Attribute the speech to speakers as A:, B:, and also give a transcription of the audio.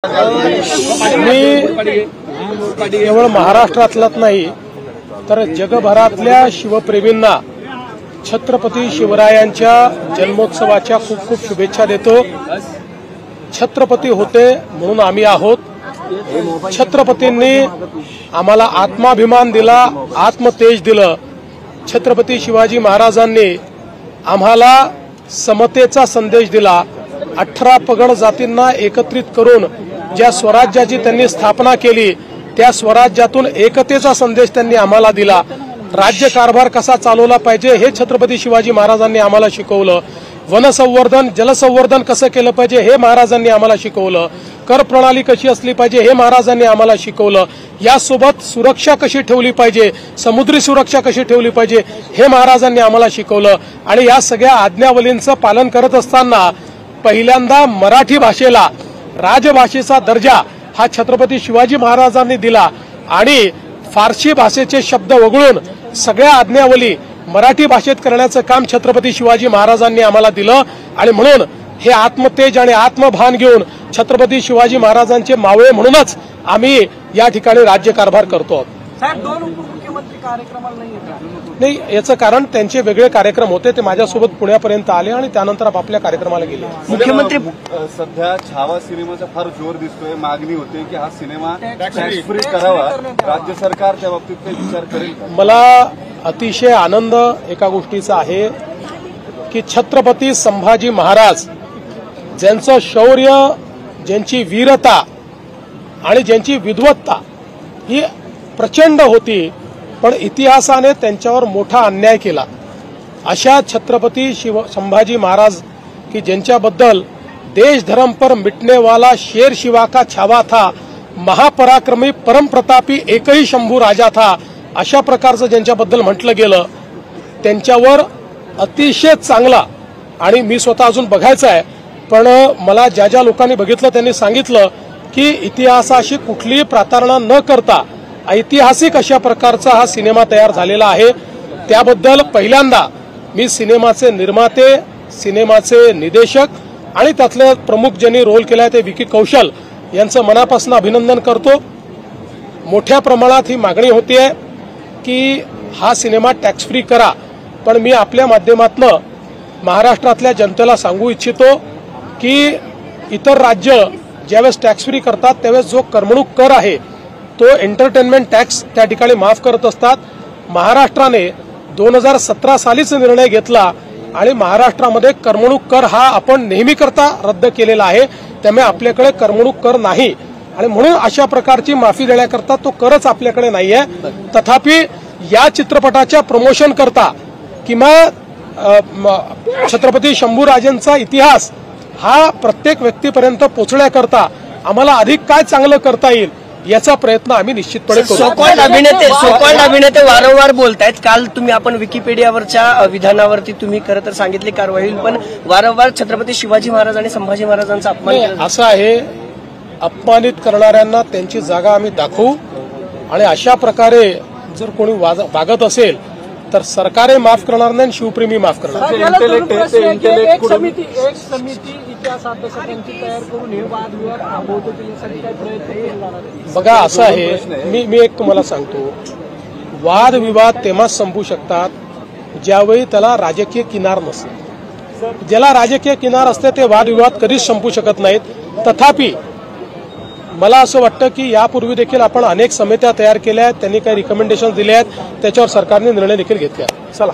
A: मी केवळ महाराष्ट्रातलाच नाही तर जगभरातल्या शिवप्रेमींना छत्रपती शिवरायांच्या जन्मोत्सवाच्या खूप खूप शुभेच्छा देतो। छत्रपती होते म्हणून आम्ही आहोत। छत्रपतींनी आम्हाला आत्माभिमान दिला, आत्मतेज दिलं। छत्रपती शिवाजी महाराजांनी आम्हाला समतेचा संदेश दिला। 18 पगड जातींना एकत्रित करून ज्या स्वराज्याची त्यांनी स्थापना केली त्या स्वराज्यातून एकतेचा संदेश त्यांनी आम्हाला दिला। राज्य कारभार कसा चालवला पाहिजे हे छत्रपती शिवाजी महाराजांनी आम्हाला शिकवलं। वनसंवर्धन जलसंवर्धन कसं केलं पाहिजे हे महाराजांनी आम्हाला शिकवलं। कर प्रणाली कशी असली पाहिजे हे महाराजांनी आम्हाला शिकवलं। यासोबत सुरक्षा कशी ठेवली पाहिजे, समुद्री सुरक्षा कशी ठेवली पाहिजे हे महाराजांनी आम्हाला शिकवलं। आणि या सगळ्या आज्ञावलींचं पालन करत असताना पहिल्यांदा मराठी भाषेला राजभाषेचा दर्जा हा छत्रपती शिवाजी महाराजांनी दिला आणि फारसी भाषेचे शब्द वगळून सगळ्या आज्ञावली मराठी भाषेत करण्याचं काम छत्रपती शिवाजी महाराजांनी आम्हाला दिलं। आणि म्हणून हे आत्मतेज आणि आत्मभान घेऊन छत्रपती शिवाजी महाराजांचे मावळे म्हणूनच आम्ही या ठिकाणी राज्यकारभार करतो।
B: साहेब, 2 उपमुख्यमंत्री कार्यक्रमाला नाही येतात?
A: नाही, याचं कारण त्यांचे वेगळे कार्यक्रम होते। ते माझ्यासोबत पुण्यापर्यंत आले आणि त्यानंतर आपापल्या कार्यक्रमाला गेले।
C: मुख्यमंत्री सध्या छावा सिनेमाचा फार जोर दिसतोय, मागणी होते की हा सिनेमा टॅक्स फ्री करावा, राज्य सरकार त्या बाबतीत काही विचार करेल का?
A: मला अतिशय आनंद एका गोष्टीचा आहे की छत्रपती संभाजी महाराज ज्यांचं शौर्य, ज्यांची वीरता आणि ज्यांची विद्वत्ता ही प्रचंड होती पण इतिहासाने त्यांच्यावर मोठा अन्याय केला। अशा छत्रपती संभाजी महाराज की ज्यांच्याबद्दल देश धर्म पर मिटने वाला शेर शिवा का छावा था, महापराक्रमी परम प्रतापी एकही शंभू राजा था, अशा प्रकारचं ज्यांच्याबद्दल म्हटलं गेलं त्यांच्यावर अतिशय चांगला, आणि मी स्वतः अजून बघायचं आहे पण मला ज्या ज्या लोकांनी बघितलं त्यांनी सांगितलं की इतिहासाशी कुठलीही प्रतारणा न करता ऐतिहासिक अशा प्रकारचा हा सिनेमा तयार झालेला आहे। त्याबद्दल पहिल्यांदा मी सिनेमाचे निर्माते, सिनेमाचे निर्देशक आणि त्यातले प्रमुख ज्यांनी रोल केलाय ते विकी कौशल यांचं मनापासून अभिनंदन करतो। मोठ्या प्रमाणात ही मागणी होतीये की हा सिनेमा टॅक्स फ्री करा, पण मी आपल्या माध्यमातून महाराष्ट्रातल्या जनतेला सांगू इच्छितो की इतर राज्य ज्यावेळेस टॅक्स फ्री करतात त्यावेळेस जो करमणूक कर आहे तो एंटरटेनमेंट टॅक्स त्या ठिकाणी माफ करत असतात। महाराष्ट्राने 2017 सालीच निर्णय घेतला आणि महाराष्ट्रामध्ये करमणूक कर हा आपण नेहमी करता रद्द केलेला आहे, त्यामुळे आपल्याकडे करमणूक कर नाही आणि म्हणून अशा प्रकारची माफी देण्याकरता तो करच आपल्याकडे नाहीये। तथापि या चित्रपटाच्या प्रमोशन करता किंवा छत्रपती शंभूराजांचा इतिहास हा प्रत्येक व्यक्तीपर्यंत पोहोचण्याकरता आम्हाला अधिक काय चांगलं करता येईल याचा प्रयत्न आम्ही निश्चितपणे करू।
D: सोकॉल्ड अभिनेते वारंवार बोलतायत। काल आपण विकिपीडियावरच्या विधानावरती तुम्ही खरं तर सांगितली कारवाई होईल, पण वारंवार छत्रपती शिवाजी महाराज आणि संभाजी महाराजांचा अपमान
A: असं आहे। अपमानित करणाऱ्यांना त्यांची जागा आम्ही दाखवू आणि अशा प्रकारे जर कोणी वागत असेल तर सरकारे माफ करणार नाही, शिवप्रेमी माफ करणार।
B: एक समिती इतिहास अभ्यासकांची तयार करून हे वादविवाद थांबवतील यासाठी काय प्रयत्न केला?
A: बघा, असं आहे, मी एक तुम्हाला सांगतो, वादविवाद तेव्हाच संपू शकतात ज्यावेळी त्याला राजकीय किनार नसते। ज्याला राजकीय किनार असते ते वादविवाद कधीच संपू शकत नाहीत। तथापि मला असं वाटतं की यापूर्वी देखील आपण अनेक समित्या तयार केल्या आहेत, त्यांनी काही रिकमेंडेशन दिले आहेत, त्याच्यावर सरकारने निर्णय देखील घेतले आहेत। चला।